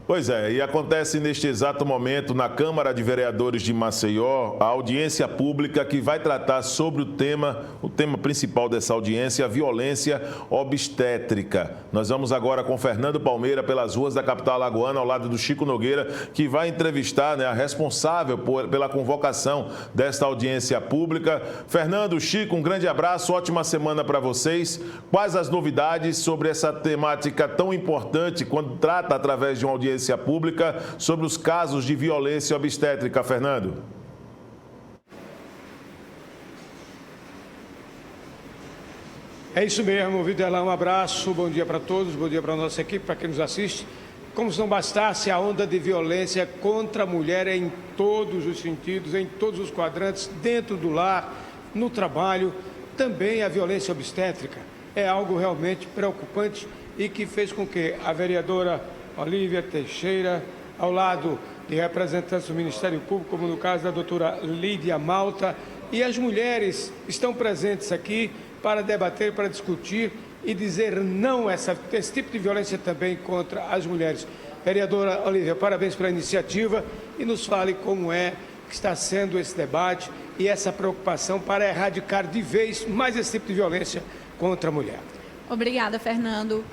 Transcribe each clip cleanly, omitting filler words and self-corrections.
Pois é, e acontece neste exato momento na Câmara de Vereadores de Maceió a audiência pública que vai tratar sobre o tema principal dessa audiência, a violência obstétrica. Nós vamos agora com Fernando Palmeira pelas ruas da capital alagoana, ao lado do Chico Nogueira, que vai entrevistar, a responsável pela convocação desta audiência pública. Fernando, Chico, um grande abraço, ótima semana para vocês. Quais as novidades sobre essa temática tão importante quando trata através de uma audiência pública sobre os casos de violência obstétrica, Fernando? É isso mesmo, Videlão, um abraço, bom dia para todos, bom dia para a nossa equipe, para quem nos assiste. Como se não bastasse a onda de violência contra a mulher em todos os sentidos, em todos os quadrantes, dentro do lar, no trabalho, também a violência obstétrica é algo realmente preocupante e que fez com que a vereadora Olívia Teixeira, ao lado de representantes do Ministério Público, como no caso da doutora Lídia Malta, e as mulheres estão presentes aqui para debater, para discutir e dizer não a esse tipo de violência também contra as mulheres. Vereadora Olívia, parabéns pela iniciativa e nos fale como é que está sendo esse debate e essa preocupação para erradicar de vez mais esse tipo de violência contra a mulher. Obrigada, Fernando.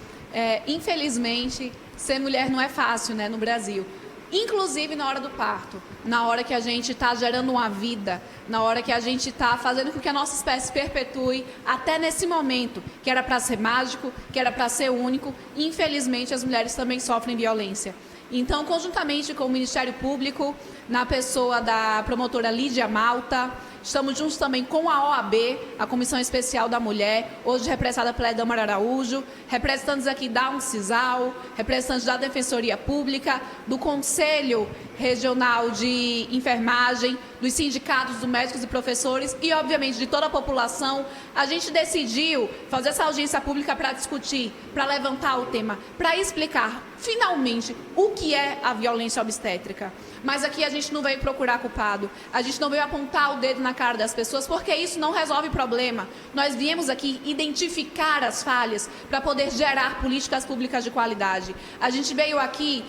Infelizmente, ser mulher não é fácil, no Brasil. Inclusive na hora do parto, na hora que a gente está gerando uma vida, na hora que a gente está fazendo com que a nossa espécie perpetue até nesse momento, que era para ser mágico, que era para ser único. Infelizmente, as mulheres também sofrem violência. Então, conjuntamente com o Ministério Público, na pessoa da promotora Lídia Malta, estamos juntos também com a OAB, a Comissão Especial da Mulher, hoje representada pela Edamara Araújo, representantes aqui da UNCISAL, representantes da Defensoria Pública, do Conselho Regional de Enfermagem, dos sindicatos dos médicos e professores e, obviamente, de toda a população. A gente decidiu fazer essa audiência pública para discutir, para levantar o tema, para explicar, finalmente, o que é a violência obstétrica. Mas aqui a gente não veio procurar culpado, a gente não veio apontar o dedo na cara das pessoas, porque isso não resolve o problema. Nós viemos aqui identificar as falhas para poder gerar políticas públicas de qualidade. A gente veio aqui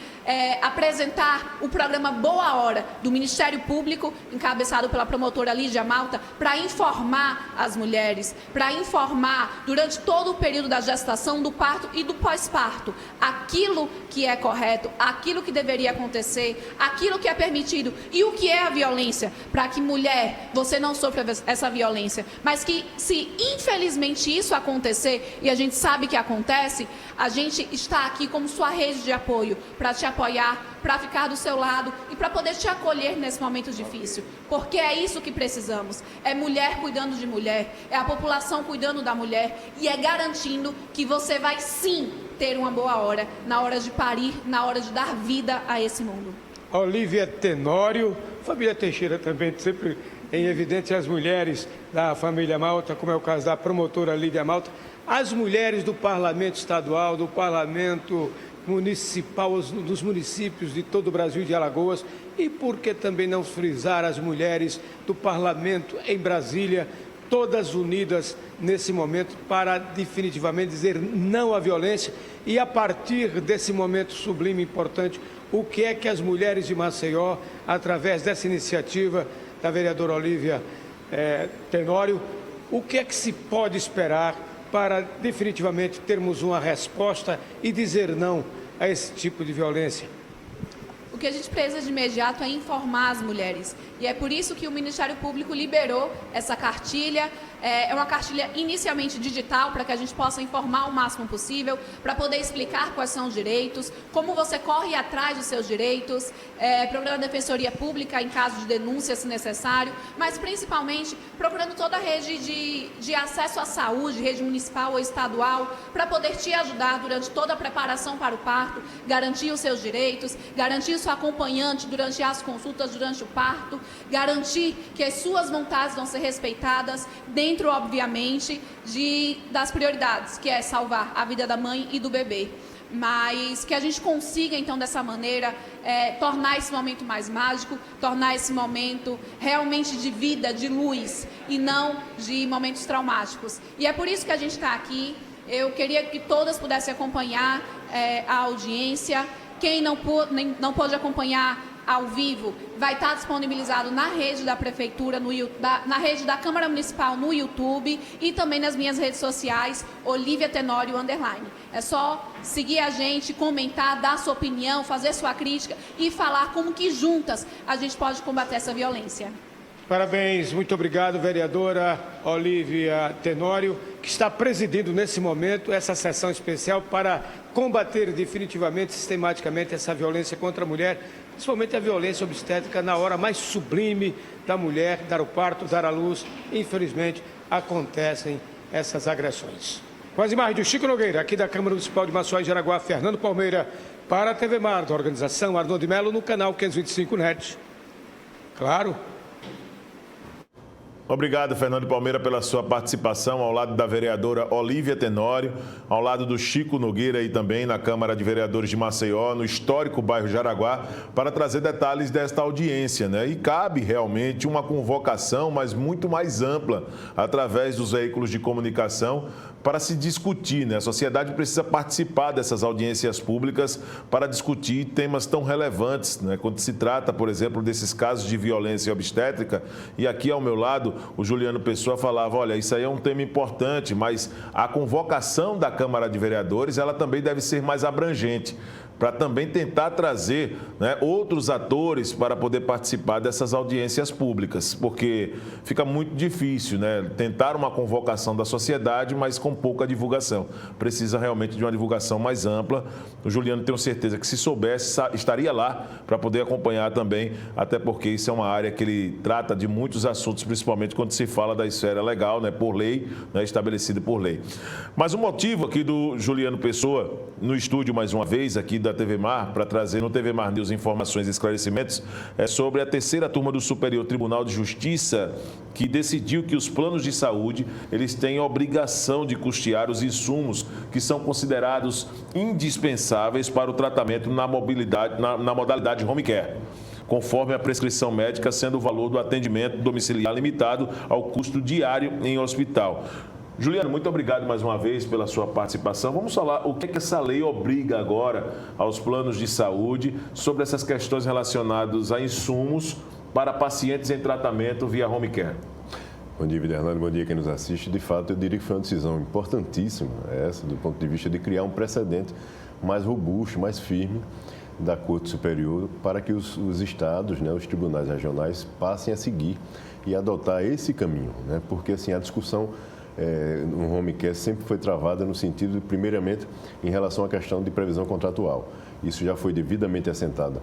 apresentar o programa Boa Hora do Ministério Público, encabeçado pela promotora Lídia Malta, para informar as mulheres, para informar durante todo o período da gestação, do parto e do pós-parto, aquilo que é correto, aquilo que deveria acontecer, aquilo que é permitido e o que é a violência, para que mulher, você não sofra essa violência, mas que se infelizmente isso acontecer, e a gente sabe que acontece, a gente está aqui como sua rede de apoio, para te apoiar, para ficar do seu lado e para poder te acolher nesse momento difícil, porque é isso que precisamos, é mulher cuidando de mulher, é a população cuidando da mulher e é garantindo que você vai sim ter uma boa hora, na hora de parir, na hora de dar vida a esse mundo. Olívia Tenório, família Teixeira também, sempre em evidência as mulheres da família Malta, como é o caso da promotora Lídia Malta, as mulheres do Parlamento Estadual, do Parlamento Municipal, dos municípios de todo o Brasil e de Alagoas, e por que também não frisar as mulheres do Parlamento em Brasília, todas unidas nesse momento para definitivamente dizer não à violência e a partir desse momento sublime e importante, o que é que as mulheres de Maceió, através dessa iniciativa da vereadora Olívia Tenório, o que é que se pode esperar para definitivamente termos uma resposta e dizer não a esse tipo de violência? O que a gente precisa de imediato é informar as mulheres. E é por isso que o Ministério Público liberou essa cartilha. É uma cartilha inicialmente digital, para que a gente possa informar o máximo possível, para poder explicar quais são os direitos, como você corre atrás dos seus direitos, programa de defensoria pública em caso de denúncia, se necessário, mas principalmente procurando toda a rede de acesso à saúde, rede municipal ou estadual, para poder te ajudar durante toda a preparação para o parto, garantir os seus direitos, garantir o seu acompanhante durante as consultas, durante o parto, garantir que as suas vontades vão ser respeitadas, dentro, obviamente, das prioridades, que é salvar a vida da mãe e do bebê. Mas que a gente consiga, então, dessa maneira, tornar esse momento mais mágico, tornar esse momento realmente de vida, de luz, e não de momentos traumáticos. E é por isso que a gente está aqui. Eu queria que todas pudessem acompanhar a audiência, Quem não pôde acompanhar ao vivo, vai estar disponibilizado na rede da Prefeitura, na rede da Câmara Municipal no YouTube e também nas minhas redes sociais, Olívia Tenório _. É só seguir a gente, comentar, dar sua opinião, fazer sua crítica e falar como que juntas a gente pode combater essa violência. Parabéns, muito obrigado, vereadora Olívia Tenório, que está presidindo nesse momento essa sessão especial para combater definitivamente, sistematicamente essa violência contra a mulher, principalmente a violência obstétrica na hora mais sublime da mulher, dar o parto, dar a luz. Infelizmente, acontecem essas agressões. Com as imagens do Chico Nogueira, aqui da Câmara Municipal de Maceió e Jaraguá, Fernando Palmeira, para a TV Mar, da organização Arnon de Mello, no canal 525 NET. Claro. Obrigado, Fernando Palmeira, pela sua participação ao lado da vereadora Olívia Tenório, ao lado do Chico Nogueira e também na Câmara de Vereadores de Maceió, no histórico bairro Jaraguá, para trazer detalhes desta audiência, né? E cabe realmente uma convocação, mas muito mais ampla, através dos veículos de comunicação, para se discutir, né? A sociedade precisa participar dessas audiências públicas para discutir temas tão relevantes, né? Quando se trata, por exemplo, desses casos de violência obstétrica. E aqui ao meu lado, o Juliano Pessoa falava, olha, isso aí é um tema importante, mas a convocação da Câmara de Vereadores, ela também deve ser mais abrangente, para também tentar trazer, né, outros atores para poder participar dessas audiências públicas, porque fica muito difícil, né, tentar uma convocação da sociedade, mas com pouca divulgação. Precisa realmente de uma divulgação mais ampla. O Juliano, tenho certeza que se soubesse, estaria lá para poder acompanhar também, até porque isso é uma área que ele trata de muitos assuntos, principalmente quando se fala da esfera legal, né, por lei, né, estabelecida por lei. Mas o motivo aqui do Juliano Pessoa, no estúdio mais uma vez, aqui da TV Mar, para trazer no TV Mar News informações e esclarecimentos, é sobre a terceira turma do Superior Tribunal de Justiça, que decidiu que os planos de saúde, eles têm a obrigação de custear os insumos que são considerados indispensáveis para o tratamento na modalidade home care, conforme a prescrição médica, sendo o valor do atendimento domiciliar limitado ao custo diário em hospital. Juliano, muito obrigado mais uma vez pela sua participação. Vamos falar o que essa lei obriga agora aos planos de saúde sobre essas questões relacionadas a insumos para pacientes em tratamento via home care. Bom dia, Viderlândia. Bom dia quem nos assiste. De fato, eu diria que foi uma decisão importantíssima essa, do ponto de vista de criar um precedente mais robusto, mais firme da Corte Superior para que os estados, né, os tribunais regionais passem a seguir e adotar esse caminho, né? Porque assim, a discussão no home care sempre foi travada no sentido, primeiramente, em relação à questão de previsão contratual. Isso já foi devidamente assentado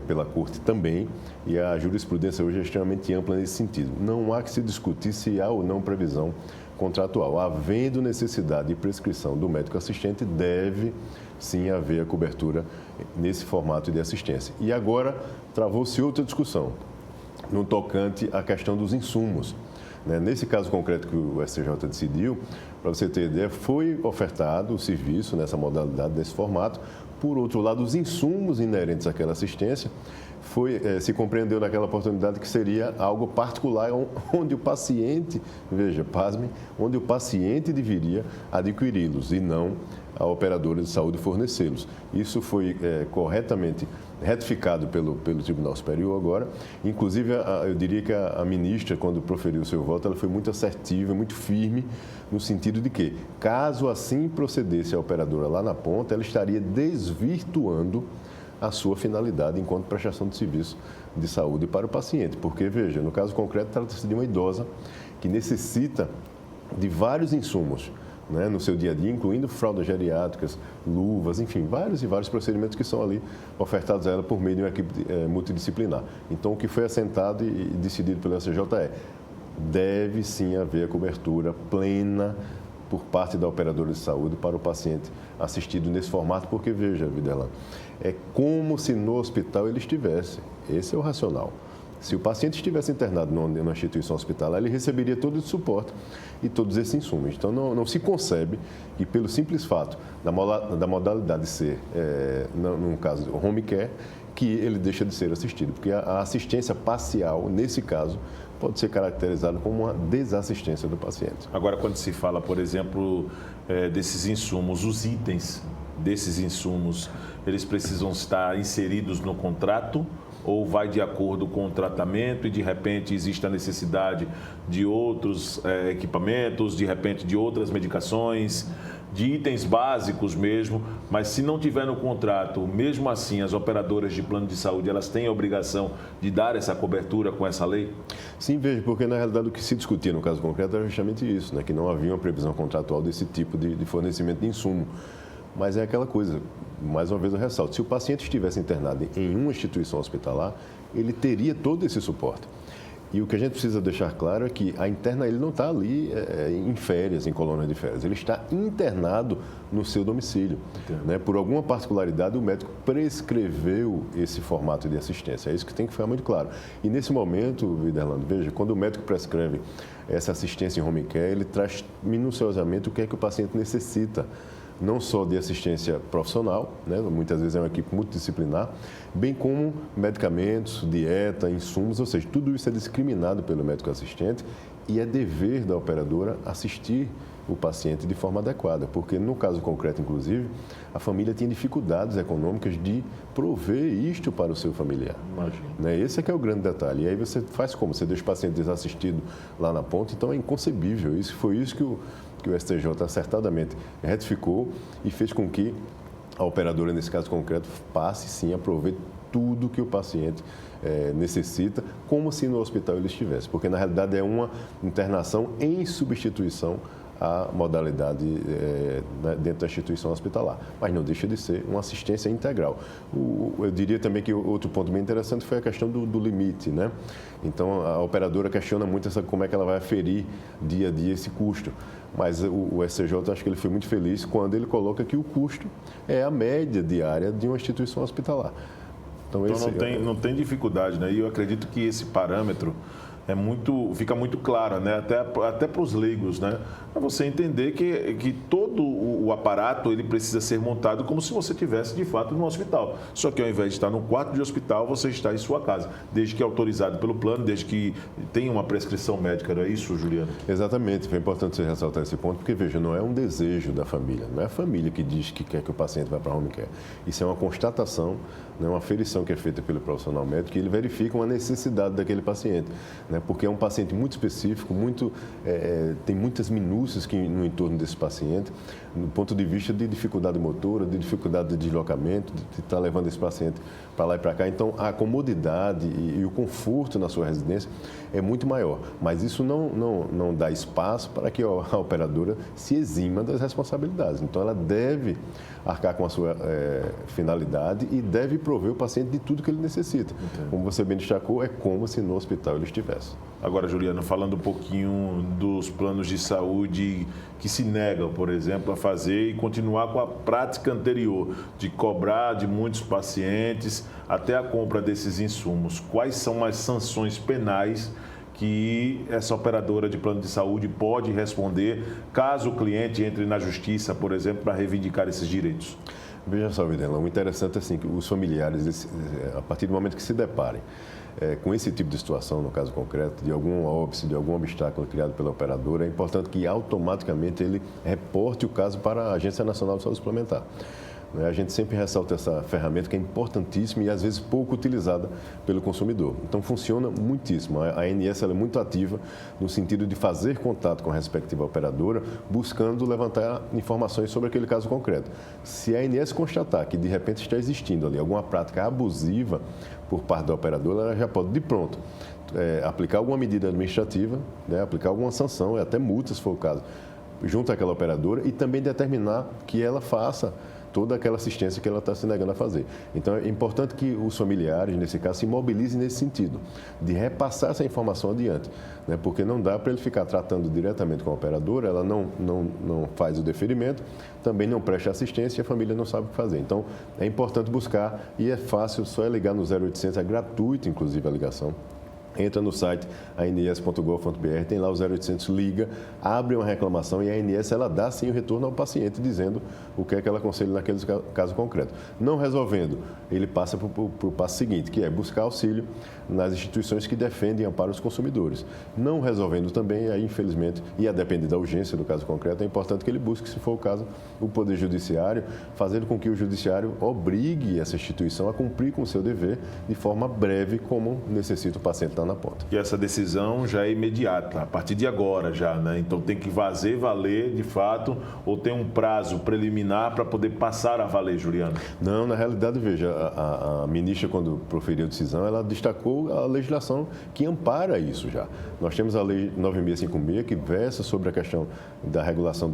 pela Corte também, e a jurisprudência hoje é extremamente ampla nesse sentido. Não há que se discutir se há ou não previsão contratual. Havendo necessidade de prescrição do médico assistente, deve sim haver a cobertura nesse formato de assistência. E agora travou-se outra discussão, no tocante à questão dos insumos. Nesse caso concreto que o STJ decidiu, para você ter ideia, foi ofertado o serviço nessa modalidade, nesse formato. Por outro lado, os insumos inerentes àquela assistência, se compreendeu naquela oportunidade que seria algo particular, onde o paciente, veja, pasmem, onde o paciente deveria adquiri-los e não a operadora de saúde fornecê-los. Isso foi corretamente retificado pelo Tribunal Superior agora. Inclusive, eu diria que a ministra, quando proferiu o seu voto, ela foi muito assertiva, muito firme, no sentido de que, caso assim procedesse a operadora lá na ponta, ela estaria desvirtuando a sua finalidade enquanto prestação de serviço de saúde para o paciente. Porque, veja, no caso concreto, trata-se de uma idosa que necessita de vários insumos, né, no seu dia a dia, incluindo fraldas geriátricas, luvas, enfim, vários e vários procedimentos que são ali ofertados a ela por meio de uma equipe multidisciplinar. Então, o que foi assentado e decidido pelo STJ deve sim haver a cobertura plena por parte da operadora de saúde para o paciente assistido nesse formato, porque, veja, Viderlândia, é como se no hospital ele estivesse. Esse é o racional. Se o paciente estivesse internado numa instituição hospitalar, ele receberia todo esse suporte e todos esses insumos. Então, não se concebe que, pelo simples fato da modalidade ser, num caso, home care, que ele deixa de ser assistido. Porque a assistência parcial, nesse caso, pode ser caracterizada como uma desassistência do paciente. Agora, quando se fala, por exemplo, desses insumos, os itens desses insumos, eles precisam estar inseridos no contrato? Ou vai de acordo com o tratamento e, de repente, existe a necessidade de outros equipamentos, de repente, de outras medicações, de itens básicos mesmo, mas se não tiver no contrato, mesmo assim, as operadoras de plano de saúde, elas têm a obrigação de dar essa cobertura com essa lei? Sim, veja, porque na realidade o que se discutia no caso concreto era justamente isso, né, que não havia uma previsão contratual desse tipo de fornecimento de insumo. Mas é aquela coisa, mais uma vez eu ressalto, se o paciente estivesse internado em uma instituição hospitalar, ele teria todo esse suporte. E o que a gente precisa deixar claro é que a interna, ele não está ali em férias, em colônia de férias, ele está internado no seu domicílio. Né? Por alguma particularidade, o médico prescreveu esse formato de assistência, é isso que tem que ficar muito claro. E nesse momento, Viderlando, veja, quando o médico prescreve essa assistência em home care, ele traz minuciosamente o que é que o paciente necessita, não só de assistência profissional, né? Muitas vezes é uma equipe multidisciplinar, bem como medicamentos, dieta, insumos, ou seja, tudo isso é discriminado pelo médico assistente e é dever da operadora assistir o paciente de forma adequada, porque no caso concreto, inclusive, a família tinha dificuldades econômicas de prover isto para o seu familiar. Imagina. Né? Esse é que é o grande detalhe. E aí você faz como? Você deixa o paciente desassistido lá na ponta, então é inconcebível. Foi isso que o STJ acertadamente retificou e fez com que a operadora, nesse caso concreto, passe sim a prover tudo que o paciente necessita, como se no hospital ele estivesse, porque na realidade é uma internação em substituição à modalidade dentro da instituição hospitalar, mas não deixa de ser uma assistência integral. Eu diria também que outro ponto bem interessante foi a questão do limite, né? Então a operadora questiona muito como é que ela vai aferir dia a dia esse custo. Mas o STJ, acho que ele foi muito feliz quando ele coloca que o custo é a média diária de uma instituição hospitalar. Então não tem dificuldade, né? E eu acredito que esse parâmetro fica muito claro, né? Até para os leigos, né? Para você entender que todo o aparato ele precisa ser montado como se você estivesse de fato no hospital. Só que ao invés de estar no quarto de hospital, você está em sua casa, desde que é autorizado pelo plano, desde que tenha uma prescrição médica. Não é isso, Juliano? Exatamente. Foi importante você ressaltar esse ponto, porque, veja, não é um desejo da família, não é a família que diz que quer que o paciente vá para a home care. Isso é uma constatação, né? Uma aferição que é feita pelo profissional médico e ele verifica uma necessidade daquele paciente, né? Porque é um paciente muito específico, tem muitas minúcias no entorno desse paciente, do ponto de vista de dificuldade motora, de dificuldade de deslocamento, de estar levando esse paciente para lá e para cá. Então, a comodidade e o conforto na sua residência é muito maior. Mas isso não dá espaço para que a operadora se exima das responsabilidades. Então, ela deve arcar com a sua finalidade e deve prover o paciente de tudo que ele necessita. Entendi. Como você bem destacou, é como se no hospital ele estivesse. Agora, Juliano, falando um pouquinho dos planos de saúde que se negam, por exemplo, a fazer e continuar com a prática anterior de cobrar de muitos pacientes até a compra desses insumos. Quais são as sanções penais que essa operadora de plano de saúde pode responder caso o cliente entre na justiça, por exemplo, para reivindicar esses direitos? Veja só, Videlão, o interessante é assim, que os familiares, a partir do momento que se deparem com esse tipo de situação, no caso concreto, de algum óbice, de algum obstáculo criado pela operadora, é importante que automaticamente ele reporte o caso para a Agência Nacional de Saúde Suplementar. A gente sempre ressalta essa ferramenta que é importantíssima e às vezes pouco utilizada pelo consumidor. Então funciona muitíssimo. A ANS ela é muito ativa no sentido de fazer contato com a respectiva operadora, buscando levantar informações sobre aquele caso concreto. Se a ANS constatar que de repente está existindo ali alguma prática abusiva por parte da operadora, ela já pode de pronto aplicar alguma medida administrativa, né, aplicar alguma sanção, até multa, se for o caso, junto àquela operadora e também determinar que ela faça toda aquela assistência que ela está se negando a fazer. Então, é importante que os familiares, nesse caso, se mobilizem nesse sentido, de repassar essa informação adiante, né? Porque não dá para ele ficar tratando diretamente com a operadora, ela não faz o deferimento, também não presta assistência e a família não sabe o que fazer. Então, é importante buscar e é fácil, só é ligar no 0800, é gratuito, inclusive, a ligação. Entra no site ans.gov.br, tem lá o 0800, liga, abre uma reclamação e a ANS ela dá sim o retorno ao paciente dizendo o que é que ela aconselha naquele caso concreto. Não resolvendo, ele passa para o passo seguinte, que é buscar auxílio nas instituições que defendem e amparam os consumidores. Não resolvendo também, aí infelizmente, e a depender da urgência do caso concreto, é importante que ele busque, se for o caso, o Poder Judiciário, fazendo com que o Judiciário obrigue essa instituição a cumprir com o seu dever de forma breve, como necessita o paciente na ponta. E essa decisão já é imediata, a partir de agora já, né? Então tem que valer de fato, ou tem um prazo preliminar para poder passar a valer, Juliano? Não, na realidade, veja, a ministra, quando proferiu a decisão, ela destacou a legislação que ampara isso já. Nós temos a Lei 9656, que versa sobre a questão da regulação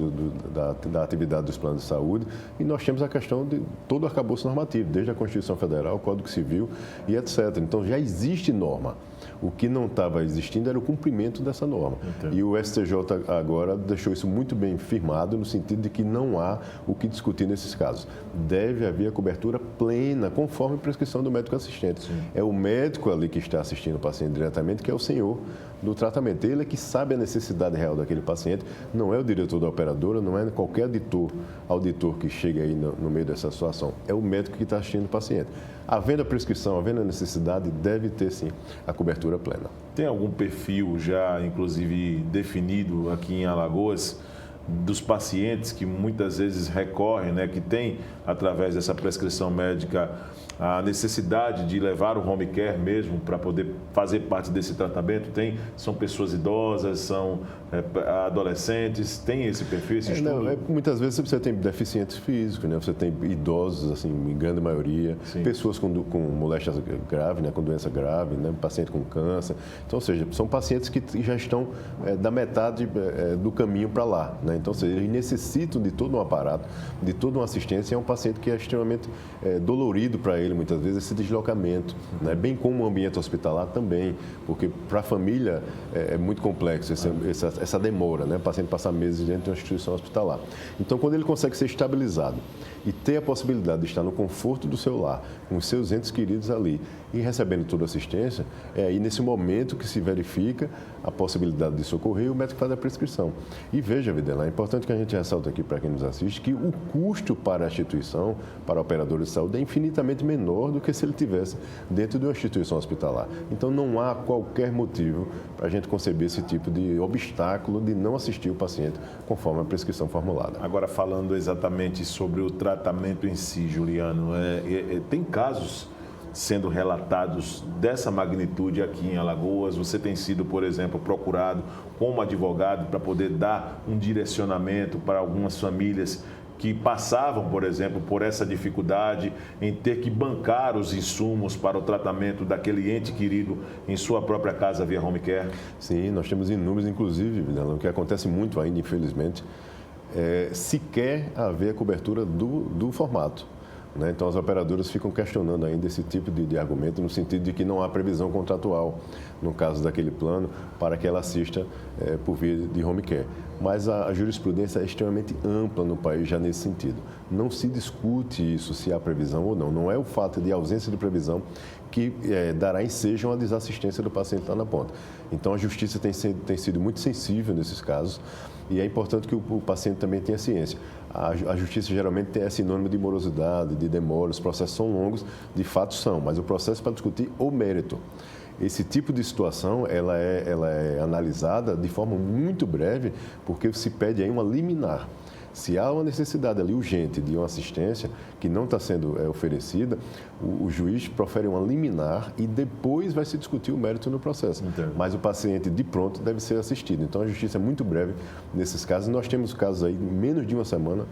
da atividade dos planos de saúde, e nós temos a questão de todo o arcabouço normativo, desde a Constituição Federal, o Código Civil e etc. Então já existe norma. O que não estava existindo era o cumprimento dessa norma. Entendo. E o STJ agora deixou isso muito bem firmado, no sentido de que não há o que discutir nesses casos. Deve haver a cobertura plena, conforme a prescrição do médico assistente. Sim. É o médico ali que está assistindo o paciente diretamente, que é o senhor do tratamento. Ele é que sabe a necessidade real daquele paciente, não é o diretor da operadora, não é qualquer auditor que chega aí no meio dessa situação. É o médico que está assistindo o paciente. Havendo a prescrição, havendo a necessidade, deve ter sim a cobertura plena. Tem algum perfil já, inclusive, definido aqui em Alagoas dos pacientes que muitas vezes recorrem, né, que tem, através dessa prescrição médica, a necessidade de levar o home care mesmo para poder fazer parte desse tratamento? São pessoas idosas, são adolescentes, tem esse perfil, esse estudo? Não, muitas vezes você tem deficientes físicos, né? Você tem idosos, assim, em grande maioria, sim, pessoas com moléstias graves, né? Com doença grave, né? Paciente com câncer. Então, ou seja, são pacientes que já estão da metade do caminho para lá, né? Então, ou seja, eles necessitam de todo um aparato, de toda uma assistência, e é um paciente que é extremamente dolorido para ele, muitas vezes, esse deslocamento, né? Bem como o ambiente hospitalar também, porque para a família é muito complexo essa demora, né? O paciente passar meses dentro de uma instituição hospitalar. Então, quando ele consegue ser estabilizado e ter a possibilidade de estar no conforto do seu lar, com os seus entes queridos ali e recebendo toda a assistência, é aí nesse momento que se verifica a possibilidade de socorrer e o médico faz a prescrição. E veja, Videla, é importante que a gente ressalte aqui para quem nos assiste que o custo para a instituição, para a operadora de saúde, é infinitamente menor do que se ele estivesse dentro de uma instituição hospitalar. Então, não há qualquer motivo para a gente conceber esse tipo de obstáculo de não assistir o paciente conforme a prescrição formulada. Agora, falando exatamente sobre o tratamento em si, Juliano, tem casos sendo relatados dessa magnitude aqui em Alagoas? Você tem sido, por exemplo, procurado como advogado para poder dar um direcionamento para algumas famílias que passavam, por exemplo, por essa dificuldade em ter que bancar os insumos para o tratamento daquele ente querido em sua própria casa via home care? Sim, nós temos inúmeros, inclusive, o que acontece muito ainda, infelizmente, sequer haver a cobertura do formato. Né? Então, as operadoras ficam questionando ainda esse tipo de argumento, no sentido de que não há previsão contratual, no caso daquele plano, para que ela assista por via de home care. Mas a jurisprudência é extremamente ampla no país já nesse sentido. Não se discute isso, se há previsão ou não. Não é o fato de ausência de previsão que dará ensejo a uma desassistência do paciente lá na ponta. Então, a justiça tem sido muito sensível nesses casos e é importante que o paciente também tenha ciência. A justiça geralmente é sinônimo de morosidade, de demora, os processos são longos, de fato são, mas o processo é para discutir o mérito. Esse tipo de situação ela é analisada de forma muito breve, porque se pede aí uma liminar. Se há uma necessidade ali urgente de uma assistência que não está sendo oferecida, o juiz profere uma liminar e depois vai se discutir o mérito no processo. Entendo. Mas o paciente, de pronto, deve ser assistido. Então, a justiça é muito breve nesses casos. Nós temos casos aí, em menos de uma semana,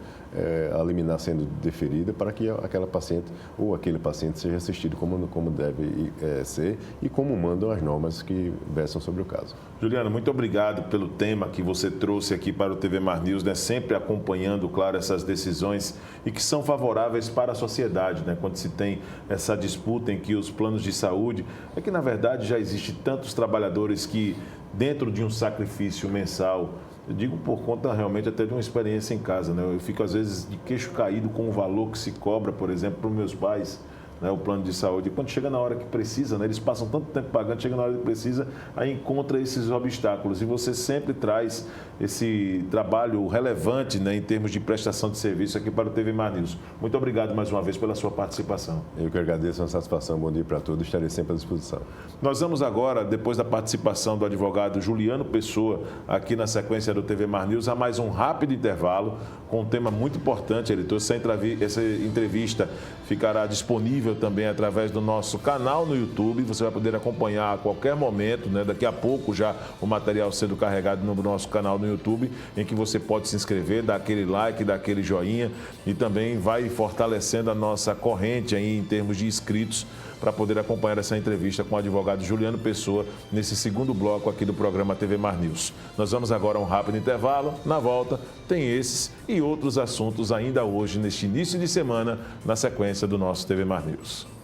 a liminar sendo deferida para que aquela paciente ou aquele paciente seja assistido como deve ser e como mandam as normas que versam sobre o caso. Juliano, muito obrigado pelo tema que você trouxe aqui para o TV Mar News, né? Sempre acompanhando, claro, essas decisões e que são favoráveis para a sociedade, né? Quando se tem essa disputa em que os planos de saúde, é que na verdade já existe tantos trabalhadores que dentro de um sacrifício mensal, eu digo por conta realmente até de uma experiência em casa, né? Eu fico às vezes de queixo caído com o valor que se cobra, por exemplo, para os meus pais, né, o plano de saúde. E quando chega na hora que precisa, né, eles passam tanto tempo pagando, chega na hora que precisa, aí encontra esses obstáculos. E você sempre traz esse trabalho relevante, né, em termos de prestação de serviço aqui para o TV Mar News. Muito obrigado mais uma vez pela sua participação. Eu que agradeço, é uma satisfação. Bom dia para todos, estarei sempre à disposição. Nós vamos agora, depois da participação do advogado Juliano Pessoa, aqui na sequência do TV Mar News, a mais um rápido intervalo com um tema muito importante, editor. Essa entrevista ficará disponível também através do nosso canal no YouTube. Você vai poder acompanhar a qualquer momento, né? Daqui a pouco já o material sendo carregado no nosso canal no YouTube, em que você pode se inscrever, dar aquele like, dar aquele joinha e também vai fortalecendo a nossa corrente aí em termos de inscritos para poder acompanhar essa entrevista com o advogado Juliano Pessoa nesse segundo bloco aqui do programa TV Mar News. Nós vamos agora a um rápido intervalo. Na volta tem esses e outros assuntos ainda hoje, neste início de semana, na sequência do nosso TV Mar News.